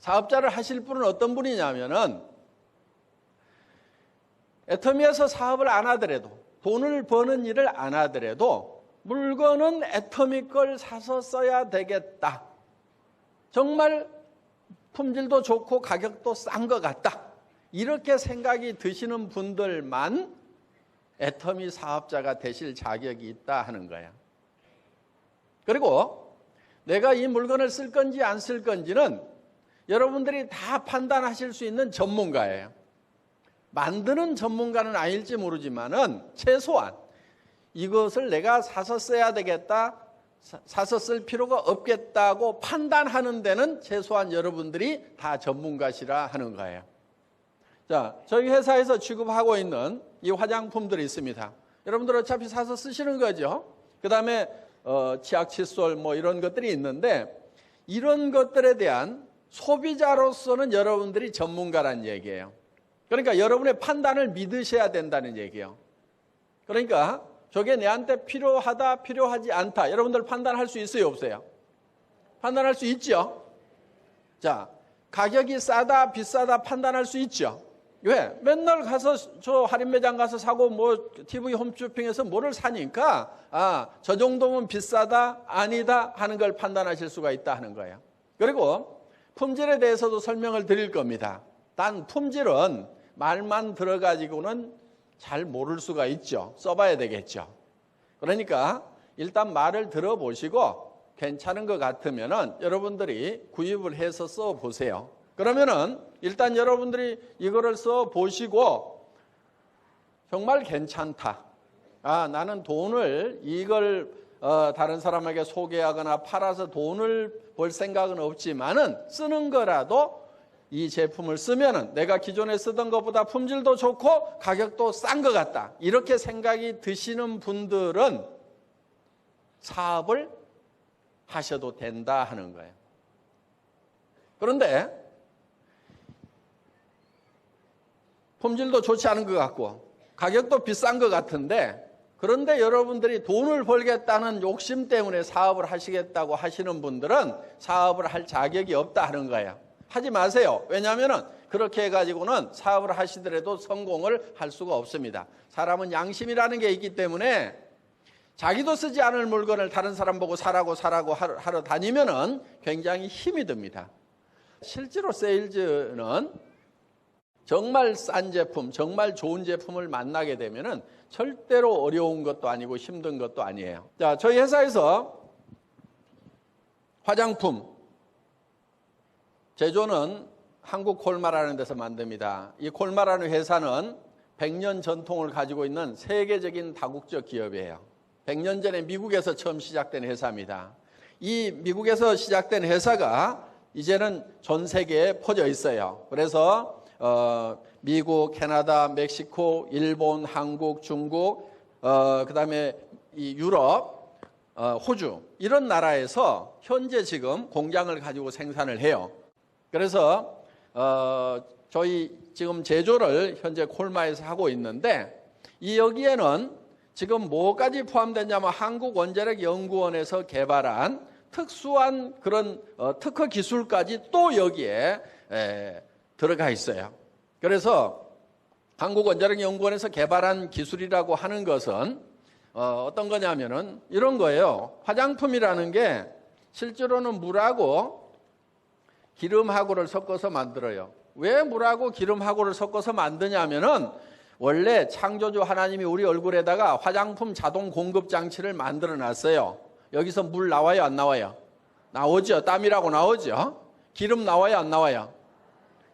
사업자를 하실 분은 어떤 분이냐면은 애터미에서 사업을 안 하더라도, 돈을 버는 일을 안 하더라도 물건은 애터미 걸 사서 써야 되겠다. 정말 품질도 좋고 가격도 싼 것 같다. 이렇게 생각이 드시는 분들만 애터미 사업자가 되실 자격이 있다 하는 거야. 그리고 내가 이 물건을 쓸 건지 안 쓸 건지는 여러분들이 다 판단하실 수 있는 전문가예요. 만드는 전문가는 아닐지 모르지만은 최소한 이것을 내가 사서 써야 되겠다, 사서 쓸 필요가 없겠다고 판단하는 데는 최소한 여러분들이 다 전문가시라 하는 거예요. 자, 저희 회사에서 취급하고 있는 이 화장품들이 있습니다. 여러분들 어차피 사서 쓰시는 거죠. 그 다음에 치약, 칫솔 뭐 이런 것들이 있는데 이런 것들에 대한 소비자로서는 여러분들이 전문가란 얘기예요. 그러니까 여러분의 판단을 믿으셔야 된다는 얘기예요. 그러니까 저게 내한테 필요하다, 필요하지 않다. 여러분들 판단할 수 있어요, 없어요? 판단할 수 있죠? 자, 가격이 싸다, 비싸다 판단할 수 있죠? 왜? 맨날 가서 저 할인 매장 가서 사고 뭐 TV 홈쇼핑에서 뭐를 사니까 저 정도면 비싸다, 아니다 하는 걸 판단하실 수가 있다 하는 거예요. 그리고 품질에 대해서도 설명을 드릴 겁니다. 단 품질은 말만 들어가지고는 잘 모를 수가 있죠. 써봐야 되겠죠. 그러니까 일단 말을 들어보시고 괜찮은 것 같으면은 여러분들이 구입을 해서 써보세요. 그러면은 일단 여러분들이 이거를 써보시고 정말 괜찮다. 나는 돈을 이걸 다른 사람에게 소개하거나 팔아서 돈을 벌 생각은 없지만은 쓰는 거라도 이 제품을 쓰면은 내가 기존에 쓰던 것보다 품질도 좋고 가격도 싼 것 같다. 이렇게 생각이 드시는 분들은 사업을 하셔도 된다 하는 거예요. 그런데 품질도 좋지 않은 것 같고 가격도 비싼 것 같은데 그런데 여러분들이 돈을 벌겠다는 욕심 때문에 사업을 하시겠다고 하시는 분들은 사업을 할 자격이 없다 하는 거예요. 하지 마세요. 왜냐하면 그렇게 해가지고는 사업을 하시더라도 성공을 할 수가 없습니다. 사람은 양심이라는 게 있기 때문에 자기도 쓰지 않을 물건을 다른 사람 보고 사라고 하러 다니면은 굉장히 힘이 듭니다. 실제로 세일즈는 정말 싼 제품, 정말 좋은 제품을 만나게 되면은 절대로 어려운 것도 아니고 힘든 것도 아니에요. 자, 저희 회사에서 화장품 제조는 한국 콜마라는 데서 만듭니다. 이 콜마라는 회사는 100년 전통을 가지고 있는 세계적인 다국적 기업이에요. 100년 전에 미국에서 처음 시작된 회사입니다. 이 미국에서 시작된 회사가 이제는 전 세계에 퍼져 있어요. 그래서 미국, 캐나다, 멕시코, 일본, 한국, 중국, 그다음에 이 유럽, 호주 이런 나라에서 현재 지금 공장을 가지고 생산을 해요. 그래서 저희 지금 제조를 현재 콜마에서 하고 있는데 이 여기에는 지금 뭐까지 포함되냐면 한국원자력연구원에서 개발한 특수한 그런 특허 기술까지 또 여기에 들어가 있어요. 그래서 한국원자력연구원에서 개발한 기술이라고 하는 것은 어떤 거냐면은 이런 거예요. 화장품이라는 게 실제로는 물하고 기름하고를 섞어서 만들어요. 왜 물하고 기름하고를 섞어서 만드냐면은 원래 창조주 하나님이 우리 얼굴에다가 화장품 자동 공급 장치를 만들어 놨어요. 여기서 물 나와요, 안 나와요? 나오죠. 땀이라고 나오죠. 기름 나와요, 안 나와요?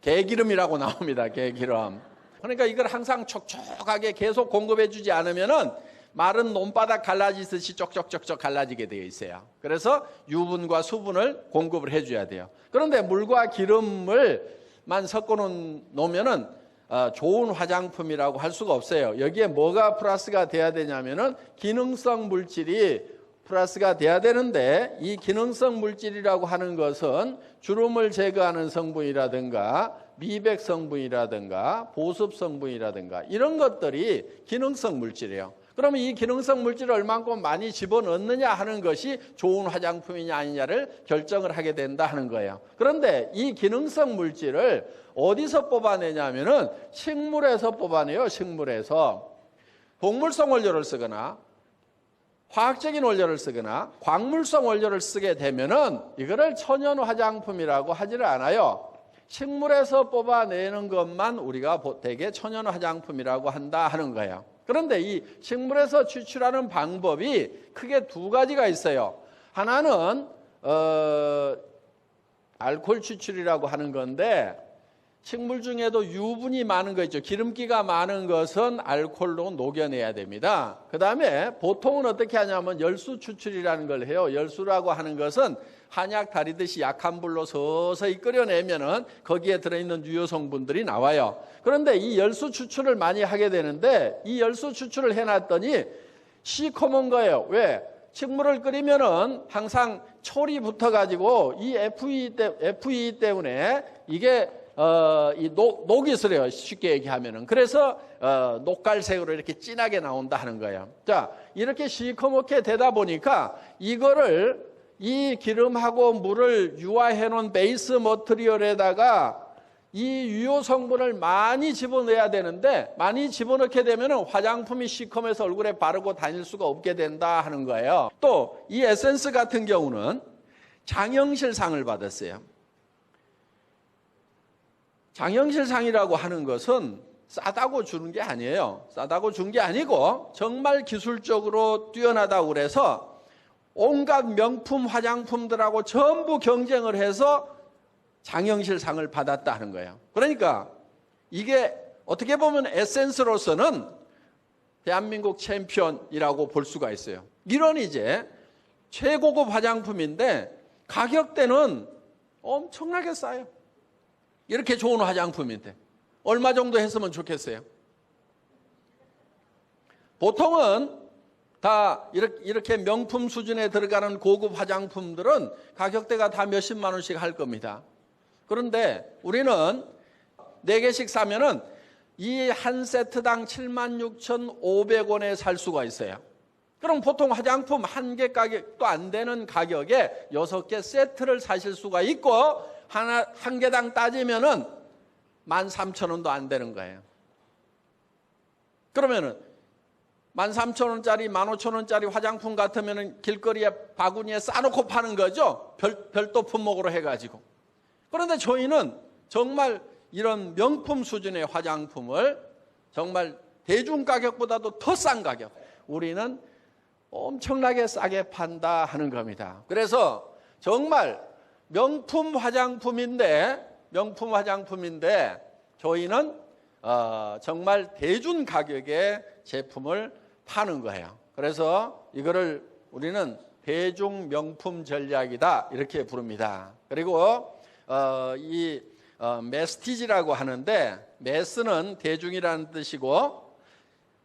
개기름이라고 나옵니다. 개기름. 그러니까 이걸 항상 촉촉하게 계속 공급해 주지 않으면은 마른 논바닥 갈라지듯이 쪽쪽쪽쪽 갈라지게 되어 있어요. 그래서 유분과 수분을 공급을 해줘야 돼요. 그런데 물과 기름을만 섞어 놓으면은 좋은 화장품이라고 할 수가 없어요. 여기에 뭐가 플러스가 돼야 되냐면은 기능성 물질이 플러스가 돼야 되는데 이 기능성 물질이라고 하는 것은 주름을 제거하는 성분이라든가 미백 성분이라든가 보습 성분이라든가 이런 것들이 기능성 물질이에요. 그러면 이 기능성 물질을 얼만큼 많이 집어넣느냐 하는 것이 좋은 화장품이냐 아니냐를 결정을 하게 된다 하는 거예요. 그런데 이 기능성 물질을 어디서 뽑아내냐면은 식물에서 뽑아내요. 식물에서. 동물성 원료를 쓰거나 화학적인 원료를 쓰거나 광물성 원료를 쓰게 되면은 이거를 천연 화장품이라고 하지를 않아요. 식물에서 뽑아내는 것만 우리가 대개 천연 화장품이라고 한다 하는 거예요. 그런데 이 식물에서 추출하는 방법이 크게 두 가지가 있어요. 하나는 알코올 추출이라고 하는 건데 식물 중에도 유분이 많은 거 있죠. 기름기가 많은 것은 알코올로 녹여내야 됩니다. 그 다음에 보통은 어떻게 하냐면 열수 추출이라는 걸 해요. 열수라고 하는 것은 한약 다리듯이 약한 불로 서서히 끓여내면은 거기에 들어있는 유효 성분들이 나와요. 그런데 이 열수 추출을 많이 하게 되는데 이 열수 추출을 해놨더니 시커먼 거예요. 왜? 식물을 끓이면은 항상 촐이 붙어가지고 이 FE 때문에 이게 녹이 슬어요. 쉽게 얘기하면은. 그래서 녹갈색으로 이렇게 진하게 나온다 하는 거예요. 자, 이렇게 시커멓게 되다 보니까 이거를 이 기름하고 물을 유화해 놓은 베이스 머티리얼에다가 이 유효 성분을 많이 집어넣어야 되는데 많이 집어넣게 되면 화장품이 시커매서 얼굴에 바르고 다닐 수가 없게 된다 하는 거예요. 또 이 에센스 같은 경우는 장영실상을 받았어요. 장영실상이라고 하는 것은 싸다고 주는 게 아니에요. 싸다고 준 게 아니고 정말 기술적으로 뛰어나다고 그래서 온갖 명품 화장품들하고 전부 경쟁을 해서 장영실상을 받았다 하는 거예요. 그러니까 이게 어떻게 보면 에센스로서는 대한민국 챔피언이라고 볼 수가 있어요. 이런 이제 최고급 화장품인데 가격대는 엄청나게 싸요. 이렇게 좋은 화장품인데 얼마 정도 했으면 좋겠어요? 보통은 다 이렇게 명품 수준에 들어가는 고급 화장품들은 가격대가 다 몇십만 원씩 할 겁니다. 그런데 우리는 4개씩 사면은 이 한 세트당 76,500원에 살 수가 있어요. 그럼 보통 화장품 한 개 가격도 안 되는 가격에 6개 세트를 사실 수가 있고 한 개당 따지면은 13,000원도 안 되는 거예요. 그러면은 13,000원짜리, 15,000원짜리 화장품 같으면 길거리에 바구니에 싸놓고 파는 거죠. 별도 품목으로 해가지고. 그런데 저희는 정말 이런 명품 수준의 화장품을 정말 대중 가격보다도 더 싼 가격, 우리는 엄청나게 싸게 판다 하는 겁니다. 그래서 정말 명품 화장품인데 저희는 정말 대중 가격의 제품을 파는 거예요. 그래서 이거를 우리는 대중 명품 전략이다 이렇게 부릅니다. 그리고 이 메스티지라고 하는데 메스는 대중이라는 뜻이고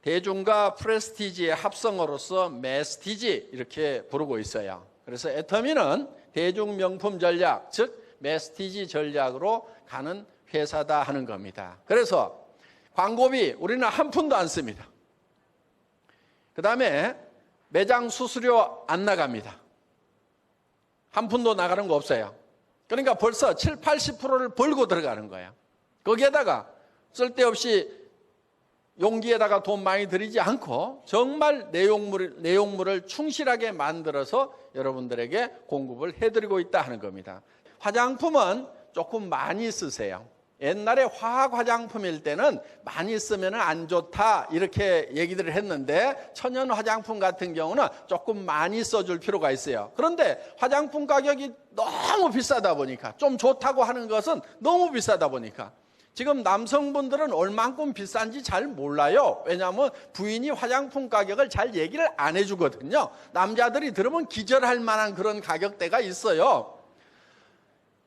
대중과 프레스티지의 합성어로서 메스티지 이렇게 부르고 있어요. 그래서 애터미는 대중 명품 전략, 즉 메스티지 전략으로 가는 회사다 하는 겁니다. 그래서 광고비 우리는 한 푼도 안 씁니다. 그 다음에 매장 수수료 안 나갑니다. 한 푼도 나가는 거 없어요. 그러니까 벌써 70, 80%를 벌고 들어가는 거예요. 거기에다가 쓸데없이 용기에다가 돈 많이 들이지 않고 정말 내용물을 충실하게 만들어서 여러분들에게 공급을 해드리고 있다 하는 겁니다. 화장품은 조금 많이 쓰세요. 옛날에 화학 화장품일 때는 많이 쓰면 안 좋다 이렇게 얘기들을 했는데 천연 화장품 같은 경우는 조금 많이 써줄 필요가 있어요. 그런데 화장품 가격이 너무 비싸다 보니까 좀 좋다고 하는 것은 너무 비싸다 보니까 지금 남성분들은 얼만큼 비싼지 잘 몰라요. 왜냐하면 부인이 화장품 가격을 잘 얘기를 안 해주거든요. 남자들이 들으면 기절할 만한 그런 가격대가 있어요.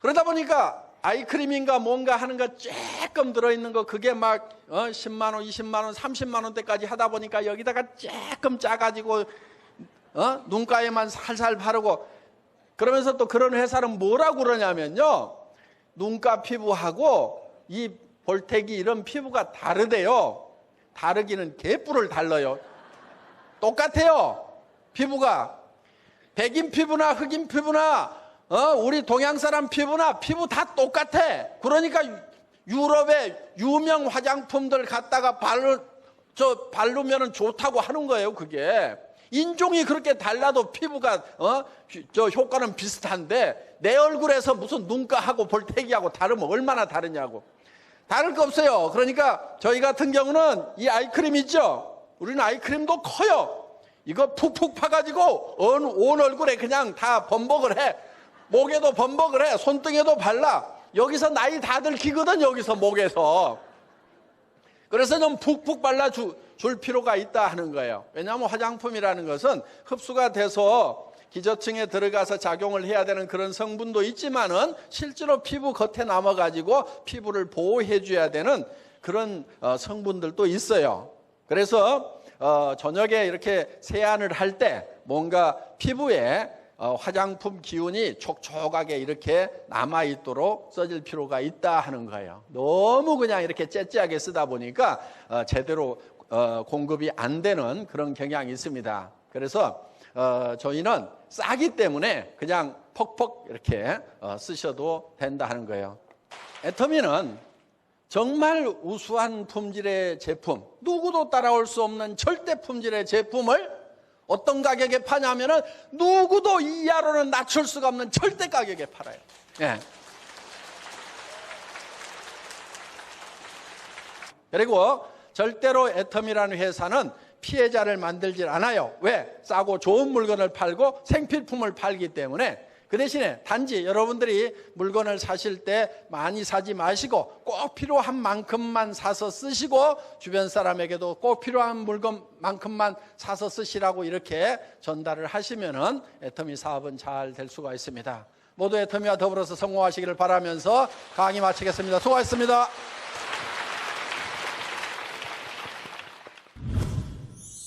그러다 보니까 아이크림인가 뭔가 하는 거 조금 들어있는 거 그게 막 10만 원, 20만 원, 30만 원대까지 하다 보니까 여기다가 조금 짜가지고 눈가에만 살살 바르고 그러면서 또 그런 회사는 뭐라고 그러냐면요. 눈가 피부하고 이 볼테기 이런 피부가 다르대요. 다르기는 개뿔을 달라요. 똑같아요. 피부가. 백인 피부나 흑인 피부나 우리 동양 사람 피부나 피부 다 똑같아. 그러니까 유럽의 유명 화장품들 갖다가 바르면 좋다고 하는 거예요. 그게 인종이 그렇게 달라도 피부가 효과는 비슷한데 내 얼굴에서 무슨 눈가하고 볼태기하고 다르면 얼마나 다르냐고. 다를 거 없어요. 그러니까 저희 같은 경우는 이 아이크림 있죠. 우리는 아이크림도 커요. 이거 푹푹 파가지고 온 얼굴에 그냥 다 범벅을 해. 목에도 범벅을 해. 손등에도 발라. 여기서 나이 다들 기거든. 여기서 목에서. 그래서 좀 푹푹 발라줄 필요가 있다 하는 거예요. 왜냐하면 화장품이라는 것은 흡수가 돼서 기저층에 들어가서 작용을 해야 되는 그런 성분도 있지만은 실제로 피부 겉에 남아가지고 피부를 보호해 줘야 되는 그런 성분들도 있어요. 그래서 저녁에 이렇게 세안을 할 때 뭔가 피부에 화장품 기운이 촉촉하게 이렇게 남아있도록 써질 필요가 있다 하는 거예요. 너무 그냥 이렇게 째째하게 쓰다 보니까 제대로 공급이 안 되는 그런 경향이 있습니다. 그래서 저희는 싸기 때문에 그냥 퍽퍽 이렇게 쓰셔도 된다 하는 거예요. 애터미는 정말 우수한 품질의 제품, 누구도 따라올 수 없는 절대 품질의 제품을 어떤 가격에 파냐면은 누구도 이하로는 낮출 수가 없는 절대 가격에 팔아요. 예. 그리고 절대로 애터미라는 회사는 피해자를 만들질 않아요. 왜? 싸고 좋은 물건을 팔고 생필품을 팔기 때문에. 그 대신에 단지 여러분들이 물건을 사실 때 많이 사지 마시고 꼭 필요한 만큼만 사서 쓰시고 주변 사람에게도 꼭 필요한 물건만큼만 사서 쓰시라고 이렇게 전달을 하시면은 애터미 사업은 잘 될 수가 있습니다. 모두 애터미와 더불어서 성공하시기를 바라면서 강의 마치겠습니다. 수고하셨습니다.